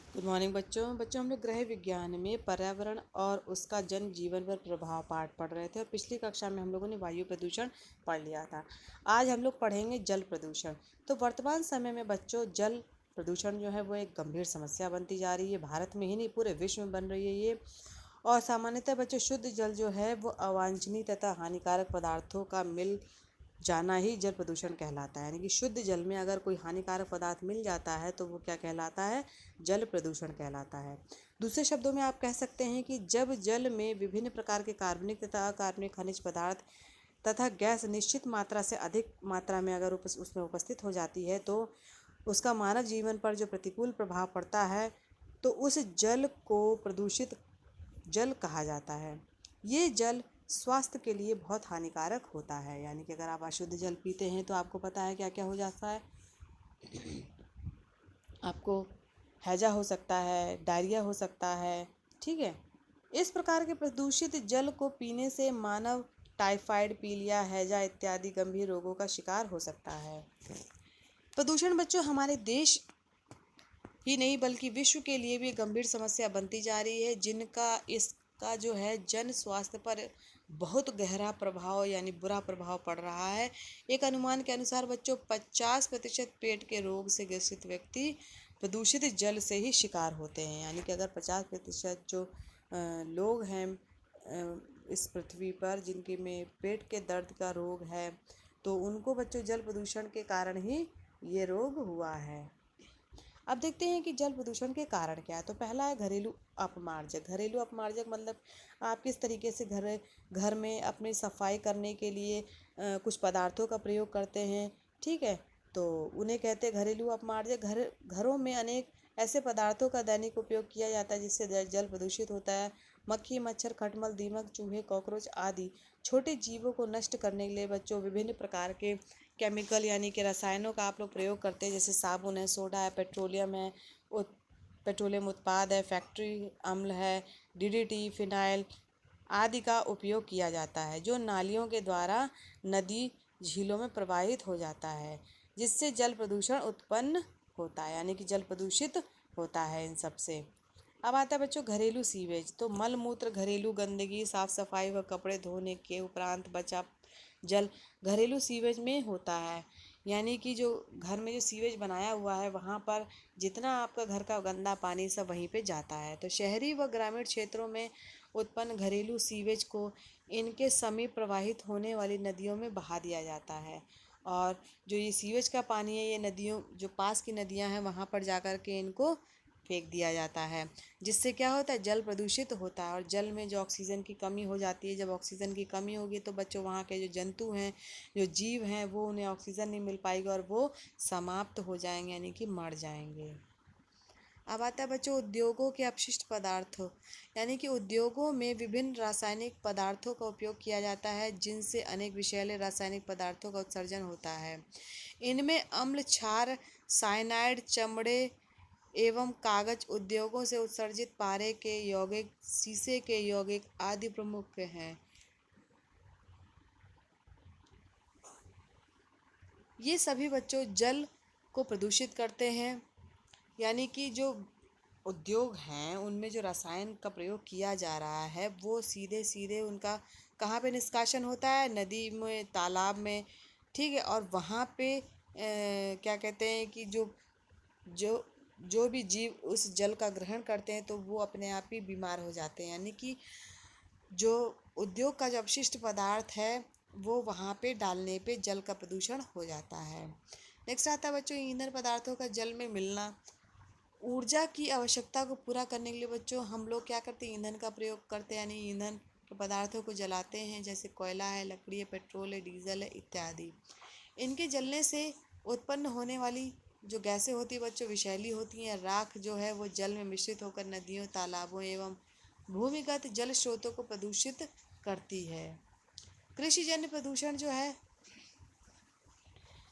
Good morning बच्चों हम लोग गृह विज्ञान में पर्यावरण और उसका जन जीवन पर प्रभाव पाठ पढ़ रहे थे और पिछली कक्षा में हम लोगों ने वायु प्रदूषण पढ़ लिया था। आज हम लोग पढ़ेंगे जल प्रदूषण। तो वर्तमान समय में बच्चों जल प्रदूषण जो है वो एक गंभीर समस्या बनती जा रही है। भारत में ही नहीं पूरे विश्व में बन रही है ये। और सामान्यतः बच्चों शुद्ध जल जो है वो अवांछनीय तथा हानिकारक पदार्थों का मिल जाना ही जल प्रदूषण कहलाता है। यानी कि शुद्ध जल में अगर कोई हानिकारक पदार्थ मिल जाता है तो वो क्या कहलाता है? जल प्रदूषण कहलाता है। दूसरे शब्दों में आप कह सकते हैं कि जब जल में विभिन्न प्रकार के कार्बनिक तथा अकार्बनिक खनिज पदार्थ तथा गैस निश्चित मात्रा से अधिक मात्रा में अगर उसमें उपस्थित हो जाती है तो उसका मानव जीवन पर जो प्रतिकूल प्रभाव पड़ता है तो उस जल को प्रदूषित जल कहा जाता है। ये जल स्वास्थ्य के लिए बहुत हानिकारक होता है। यानी कि अगर आप अशुद्ध जल पीते हैं तो आपको पता है क्या क्या हो जाता है। आपको हैजा हो सकता है, डायरिया हो सकता है। ठीक है। इस प्रकार के प्रदूषित जल को पीने से मानव टाइफाइड, पीलिया, हैजा इत्यादि गंभीर रोगों का शिकार हो सकता है। प्रदूषण बच्चों हमारे देश ही नहीं बल्कि विश्व के लिए भी गंभीर समस्या बनती जा रही है, जिनका इसका जो है जन स्वास्थ्य पर बहुत गहरा प्रभाव यानी बुरा प्रभाव पड़ रहा है। एक अनुमान के अनुसार बच्चों 50% पेट के रोग से ग्रसित व्यक्ति प्रदूषित जल से ही शिकार होते हैं। यानी कि अगर 50% जो लोग हैं इस पृथ्वी पर जिनके में पेट के दर्द का रोग है तो उनको बच्चों जल प्रदूषण के कारण ही ये रोग हुआ है। अब देखते हैं कि जल प्रदूषण के कारण क्या है। तो पहला है घरेलू अपमार्जक। घरेलू अपमार्जक मतलब आप किस तरीके से घर में अपनी सफाई करने के लिए कुछ पदार्थों का प्रयोग करते हैं। ठीक है। तो उन्हें कहते हैं घरेलू अपमार्जक। घरों में अनेक ऐसे पदार्थों का दैनिक उपयोग किया जाता है जिससे जल प्रदूषित होता है। मक्खी, मच्छर, खटमल, दीमक, चूहे, कॉकरोच आदि छोटे जीवों को नष्ट करने के लिए बच्चों विभिन्न प्रकार के केमिकल यानी कि रसायनों का आप लोग प्रयोग करते हैं। जैसे साबुन है, सोडा है, पेट्रोलियम है, पेट्रोलियम उत्पाद है, फैक्ट्री अम्ल है, डीडीटी, फिनाइल आदि का उपयोग किया जाता है जो नालियों के द्वारा नदी झीलों में प्रवाहित हो जाता है जिससे जल प्रदूषण उत्पन्न होता है। यानी कि जल प्रदूषित होता है इन सब से। अब आता है बच्चों घरेलू सीवेज। तो मल मूत्र, घरेलू गंदगी, साफ सफाई व कपड़े धोने के उपरांत बचा जल घरेलू सीवेज में होता है। यानी कि जो घर में जो सीवेज बनाया हुआ है वहाँ पर जितना आपका घर का गंदा पानी सब वहीं पे जाता है। तो शहरी व ग्रामीण क्षेत्रों में उत्पन्न घरेलू सीवेज को इनके समीप प्रवाहित होने वाली नदियों में बहा दिया जाता है। और जो ये सीवेज का पानी है ये नदियों जो पास की नदियाँ हैं वहाँ पर जा कर के इनको फेंक दिया जाता है जिससे क्या होता है जल प्रदूषित होता है। और जल में जो ऑक्सीजन की कमी हो जाती है, जब ऑक्सीजन की कमी होगी तो बच्चों वहाँ के जो जंतु हैं, जो जीव हैं वो उन्हें ऑक्सीजन नहीं मिल पाएगी और वो समाप्त हो जाएंगे यानी कि मर जाएंगे। अब आता है बच्चों उद्योगों के अपशिष्ट पदार्थों। यानी कि उद्योगों में विभिन्न रासायनिक पदार्थों का उपयोग किया जाता है जिनसे अनेक विषैले रासायनिक पदार्थों का उत्सर्जन होता है। इनमें अम्ल, क्षार, साइनाइड, चमड़े एवं कागज उद्योगों से उत्सर्जित पारे के यौगिक, शीशे के यौगिक आदि प्रमुख हैं। ये सभी बच्चों जल को प्रदूषित करते हैं। यानी कि जो उद्योग हैं उनमें जो रसायन का प्रयोग किया जा रहा है वो सीधे सीधे उनका कहाँ पे निष्कासन होता है? नदी में, तालाब में। ठीक है। और वहाँ पे क्या कहते हैं कि जो जो जो भी जीव उस जल का ग्रहण करते हैं तो वो अपने आप ही बीमार हो जाते हैं। यानी कि जो उद्योग का जो अपशिष्ट पदार्थ है वो वहाँ पे डालने पे जल का प्रदूषण हो जाता है। नेक्स्ट आता है बच्चों ईंधन पदार्थों का जल में मिलना। ऊर्जा की आवश्यकता को पूरा करने के लिए बच्चों हम लोग क्या करते हैं? ईंधन का प्रयोग करते हैं। यानी ईंधन के पदार्थों को जलाते हैं जैसे कोयला है, लकड़ी है, पेट्रोल है, डीजल है इत्यादि। इनके जलने से उत्पन्न होने वाली जो गैसें होती है बच्चों विषैली होती हैं। राख जो है वो जल में मिश्रित होकर नदियों, तालाबों एवं भूमिगत जल स्रोतों को प्रदूषित करती है। कृषिजन्य प्रदूषण जो है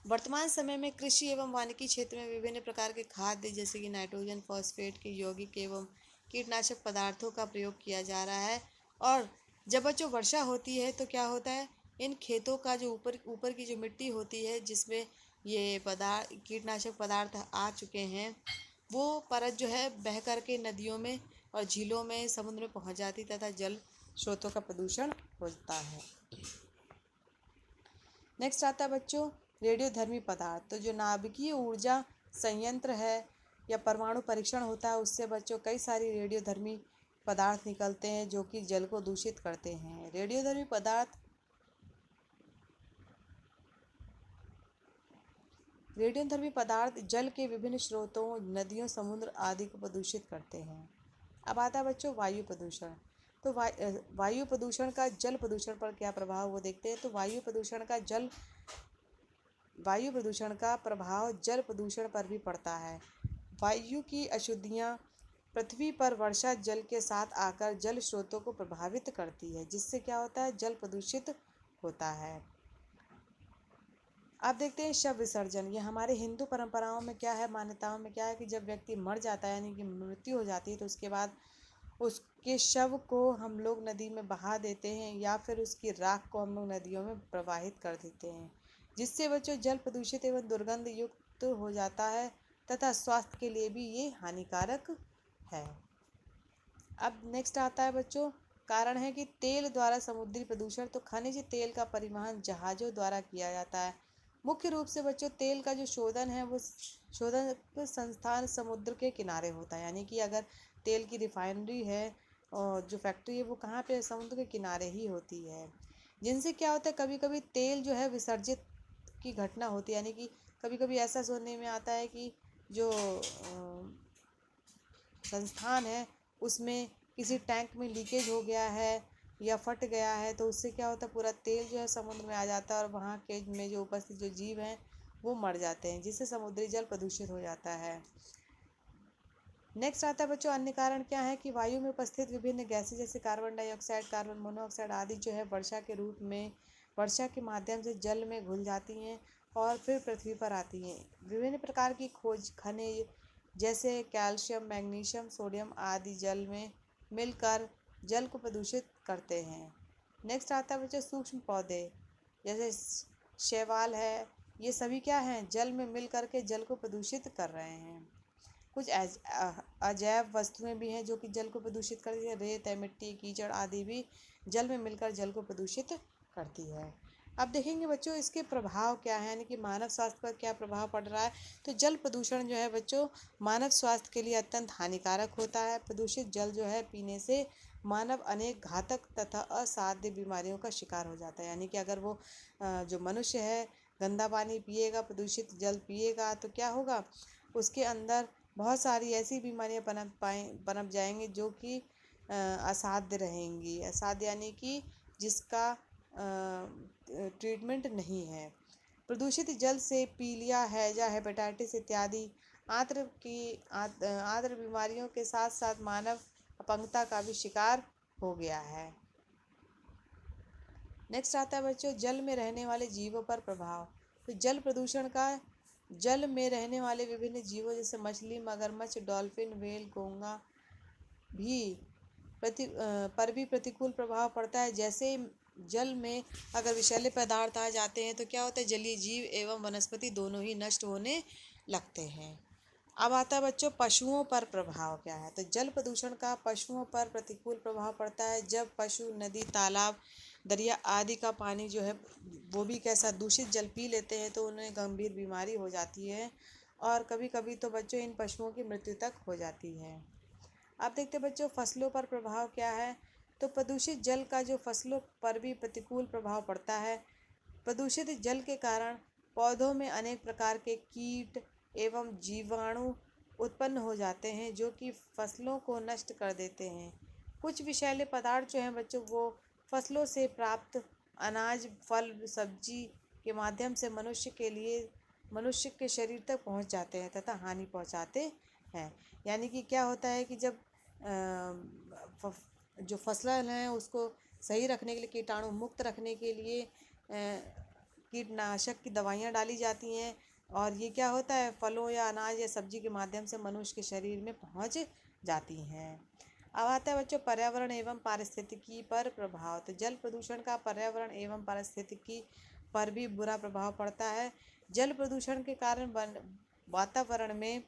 वर्तमान समय में कृषि एवं वानिकी क्षेत्र में विभिन्न प्रकार के खाद्य जैसे कि नाइट्रोजन, फॉस्फेट के यौगिक एवं कीटनाशक पदार्थों का प्रयोग किया जा रहा है। और जब बच्चों वर्षा होती है तो क्या होता है? इन खेतों का जो ऊपर ऊपर की जो मिट्टी होती है जिसमें ये पदार्थ कीटनाशक पदार्थ आ चुके हैं वो परत जो है बह करके नदियों में और झीलों में, समुद्र में पहुंच जाती तथा जल स्रोतों का प्रदूषण होता है। नेक्स्ट आता है बच्चों रेडियोधर्मी पदार्थ। तो जो नाभिकीय ऊर्जा संयंत्र है या परमाणु परीक्षण होता है, उससे बच्चों कई सारी रेडियोधर्मी पदार्थ निकलते हैं जो कि जल को दूषित करते हैं। रेडियोधर्मी पदार्थ जल के विभिन्न स्रोतों, नदियों, समुद्र आदि को प्रदूषित करते हैं। अब आता है बच्चों वायु प्रदूषण। तो वायु प्रदूषण का जल प्रदूषण पर क्या प्रभाव वो देखते हैं। तो वायु प्रदूषण का प्रभाव जल प्रदूषण पर भी पड़ता है। वायु की अशुद्धियाँ पृथ्वी पर वर्षा जल के साथ आकर जल स्रोतों को प्रभावित करती है, जिससे क्या होता है, जल प्रदूषित होता है। अब देखते हैं शव विसर्जन। ये हमारे हिंदू परंपराओं में क्या है, मान्यताओं में क्या है कि जब व्यक्ति मर जाता है यानी कि मृत्यु हो जाती है, तो उसके बाद उसके शव को हम लोग नदी में बहा देते हैं या फिर उसकी राख को हम लोग नदियों में प्रवाहित कर देते हैं, जिससे बच्चों जल प्रदूषित एवं दुर्गंध युक्त हो जाता है तथा स्वास्थ्य के लिए भी ये हानिकारक है। अब नेक्स्ट आता है बच्चों कारण है कि तेल द्वारा समुद्री प्रदूषण। तो खनिज तेल का परिवहन जहाज़ों द्वारा किया जाता है। मुख्य रूप से बच्चों तेल का जो शोधन है वो शोधन संस्थान समुद्र के किनारे होता है, यानी कि अगर तेल की रिफाइनरी है और जो फैक्ट्री है वो कहाँ पे, समुद्र के किनारे ही होती है, जिनसे क्या होता है कभी कभी तेल जो है विसर्जित की घटना होती है, यानी कि कभी कभी ऐसा सुनने में आता है कि जो संस्थान है उसमें किसी टैंक में लीकेज हो गया है या फट गया है, तो उससे क्या होता है पूरा तेल जो है समुद्र में आ जाता है और वहाँ के में जो उपस्थित जो जीव हैं वो मर जाते हैं, जिससे समुद्री जल प्रदूषित हो जाता है। नेक्स्ट आता है बच्चों अन्य कारण क्या है कि वायु में उपस्थित विभिन्न गैसें जैसे कार्बन डाइऑक्साइड, कार्बन मोनोऑक्साइड आदि जो है वर्षा के माध्यम से जल में घुल जाती हैं और फिर पृथ्वी पर आती हैं। विभिन्न प्रकार की खनिज जैसे कैल्शियम, मैग्नीशियम, सोडियम आदि जल में मिलकर जल को प्रदूषित करते हैं। नेक्स्ट आता है बच्चों सूक्ष्म पौधे जैसे शैवाल है, ये सभी क्या हैं, जल में मिल करके जल को प्रदूषित कर रहे हैं। कुछ अजैव वस्तुएं भी हैं जो कि जल को प्रदूषित करती है। रेत है, मिट्टी, कीचड़ आदि भी जल में मिलकर जल को प्रदूषित करती है। अब देखेंगे बच्चों इसके प्रभाव क्या है, यानी कि मानव स्वास्थ्य पर क्या प्रभाव पड़ रहा है। तो जल प्रदूषण जो है बच्चों मानव स्वास्थ्य के लिए अत्यंत हानिकारक होता है। प्रदूषित जल जो है पीने से मानव अनेक घातक तथा असाध्य बीमारियों का शिकार हो जाता है, यानी कि अगर वो जो मनुष्य है गंदा पानी पिएगा, प्रदूषित जल पिएगा, तो क्या होगा, उसके अंदर बहुत सारी ऐसी बीमारियां पनप जाएंगी जो कि असाध्य रहेंगी। असाध्य यानी कि जिसका ट्रीटमेंट नहीं है। प्रदूषित जल से पीलिया, हैजा, हेपेटाइटिस इत्यादि आंत्र बीमारियों के साथ साथ मानव अपंगता का भी शिकार हो गया है। नेक्स्ट आता है बच्चों जल में रहने वाले जीवों पर प्रभाव। तो जल प्रदूषण का जल में रहने वाले विभिन्न जीवों जैसे मछली, मगरमच्छ, डॉल्फिन, व्हेल, घोंगा पर भी प्रतिकूल प्रभाव पड़ता है। जैसे जल में अगर विषैले पदार्थ आ जाते हैं तो क्या होता है, जलीय जीव एवं वनस्पति दोनों ही नष्ट होने लगते हैं। अब आता है बच्चों पशुओं पर प्रभाव क्या है। तो जल प्रदूषण का पशुओं पर प्रतिकूल प्रभाव पड़ता है। जब पशु नदी, तालाब, दरिया आदि का पानी जो है वो भी कैसा दूषित जल पी लेते हैं तो उन्हें गंभीर बीमारी हो जाती है और कभी कभी तो बच्चों इन पशुओं की मृत्यु तक हो जाती है। अब देखते बच्चों फसलों पर प्रभाव क्या है। तो प्रदूषित जल का जो फसलों पर भी प्रतिकूल प्रभाव पड़ता है। प्रदूषित जल के कारण पौधों में अनेक प्रकार के कीट एवं जीवाणु उत्पन्न हो जाते हैं जो कि फसलों को नष्ट कर देते हैं। कुछ विषैले पदार्थ जो हैं बच्चों वो फसलों से प्राप्त अनाज, फल, सब्जी के माध्यम से मनुष्य के शरीर तक पहुंच जाते हैं तथा हानि पहुंचाते हैं। यानी कि क्या होता है कि जब जो फसल हैं उसको सही रखने के लिए, कीटाणु मुक्त रखने के लिए कीटनाशक की दवाइयाँ डाली जाती हैं और ये क्या होता है फलों या अनाज या सब्जी के माध्यम से मनुष्य के शरीर में पहुंच जाती हैं। अब आता है बच्चों पर्यावरण एवं पारिस्थितिकी पर प्रभाव। तो जल प्रदूषण का पर्यावरण एवं पारिस्थितिकी पर भी बुरा प्रभाव पड़ता है। जल प्रदूषण के कारण वातावरण में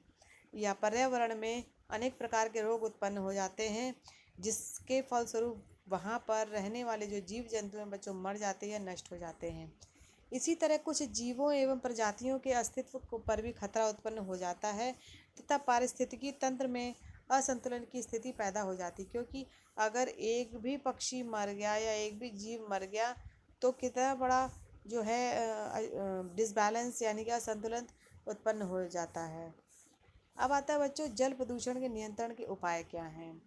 या पर्यावरण में अनेक प्रकार के रोग उत्पन्न हो जाते हैं, जिसके फलस्वरूप वहाँ पर रहने वाले जो जीव जंतु हैं बच्चों मर जाते हैं या नष्ट हो जाते हैं। इसी तरह कुछ जीवों एवं प्रजातियों के अस्तित्व पर भी खतरा उत्पन्न हो जाता है तथा पारिस्थितिकी तंत्र में असंतुलन की स्थिति पैदा हो जाती, क्योंकि अगर एक भी पक्षी मर गया या एक भी जीव मर गया तो कितना बड़ा जो है डिसबैलेंस यानी कि असंतुलन उत्पन्न हो जाता है। अब आता है बच्चों जल प्रदूषण के नियंत्रण के उपाय क्या हैं।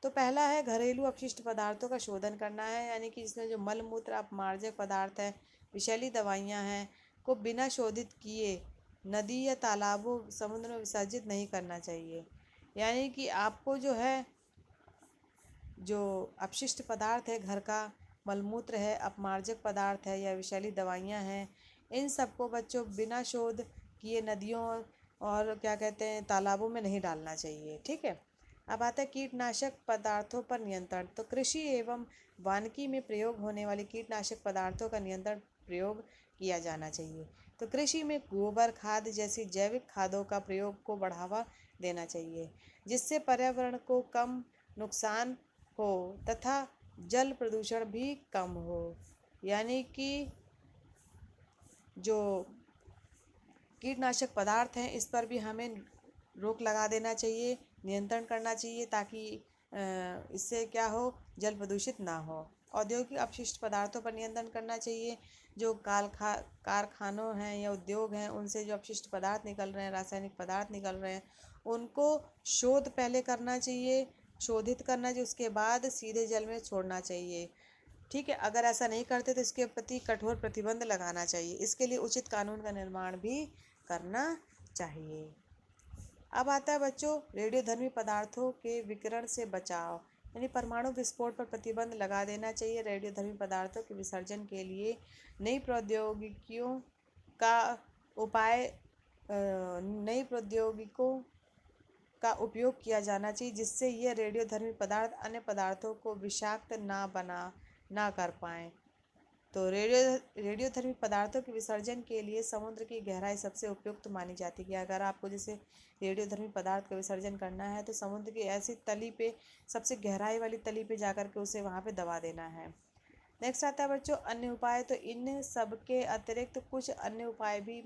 तो पहला है घरेलू अपशिष्ट पदार्थों का शोधन करना है, यानी कि इसमें जो मल मूत्र अपमार्जक पदार्थ है, विषैली दवाइयाँ हैं को बिना शोधित किए नदी या तालाबों समुद्र में विसर्जित नहीं करना चाहिए। यानी कि आपको जो है जो अपशिष्ट पदार्थ है, घर का मलमूत्र है, अपमार्जक पदार्थ है या विषैली दवाइयाँ हैं, इन सबको बच्चों बिना शोध किए नदियों और क्या कहते हैं तालाबों में नहीं डालना चाहिए। ठीक है। अब आता है कीटनाशक पदार्थों पर नियंत्रण। तो कृषि एवं वानिकी में प्रयोग होने वाले कीटनाशक पदार्थों का नियंत्रण प्रयोग किया जाना चाहिए। तो कृषि में गोबर खाद जैसी जैविक खादों का प्रयोग को बढ़ावा देना चाहिए, जिससे पर्यावरण को कम नुकसान हो तथा जल प्रदूषण भी कम हो। यानी कि जो कीटनाशक पदार्थ हैं इस पर भी हमें रोक लगा देना चाहिए, नियंत्रण करना चाहिए, ताकि इससे क्या हो, जल प्रदूषित ना हो। औद्योगिक अपशिष्ट पदार्थों पर नियंत्रण करना चाहिए। जो कारखानों हैं या उद्योग हैं उनसे जो अपशिष्ट पदार्थ निकल रहे हैं, रासायनिक पदार्थ निकल रहे हैं, उनको शोध पहले करना चाहिए, शोधित करना चाहिए, उसके बाद सीधे जल में छोड़ना चाहिए। ठीक है। अगर ऐसा नहीं करते तो इसके प्रति कठोर प्रतिबंध लगाना चाहिए। इसके लिए उचित कानून का निर्माण भी करना चाहिए। अब आता है बच्चों रेडियोधर्मी पदार्थों के विकिरण से बचाव, यानी परमाणु विस्फोट पर प्रतिबंध लगा देना चाहिए। रेडियोधर्मी पदार्थों के विसर्जन के लिए नई प्रौद्योगिकियों का उपाय नई प्रौद्योगिकों का उपयोग किया जाना चाहिए, जिससे ये रेडियोधर्मी पदार्थ अन्य पदार्थों को विषाक्त ना कर पाएँ। तो रेडियोधर्मी पदार्थों के विसर्जन के लिए समुद्र की गहराई सबसे उपयुक्त मानी जाती है। कि अगर आपको जैसे रेडियोधर्मी पदार्थ का विसर्जन करना है तो समुद्र की ऐसी तली पे, सबसे गहराई वाली तली पे जाकर के उसे वहाँ पे दबा देना है। नेक्स्ट आता है बच्चों अन्य उपाय। तो इन सब के अतिरिक्त कुछ अन्य उपाय भी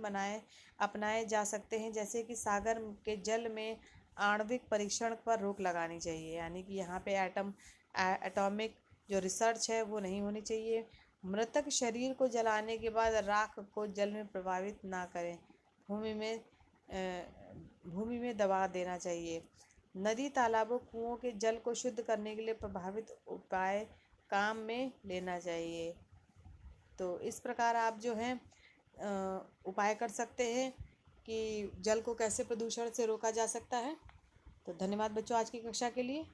अपनाए जा सकते हैं, जैसे कि सागर के जल में आणविक परीक्षण पर रोक लगानी चाहिए। यानी कि यहाँ पे एटॉमिक जो रिसर्च है वो नहीं होनी चाहिए। मृतक शरीर को जलाने के बाद राख को जल में प्रभावित ना करें, भूमि में दबा देना चाहिए। नदी तालाबों कुओं के जल को शुद्ध करने के लिए प्रभावित उपाय काम में लेना चाहिए। तो इस प्रकार आप जो हैं उपाय कर सकते हैं कि जल को कैसे प्रदूषण से रोका जा सकता है। तो धन्यवाद बच्चों आज की कक्षा के लिए।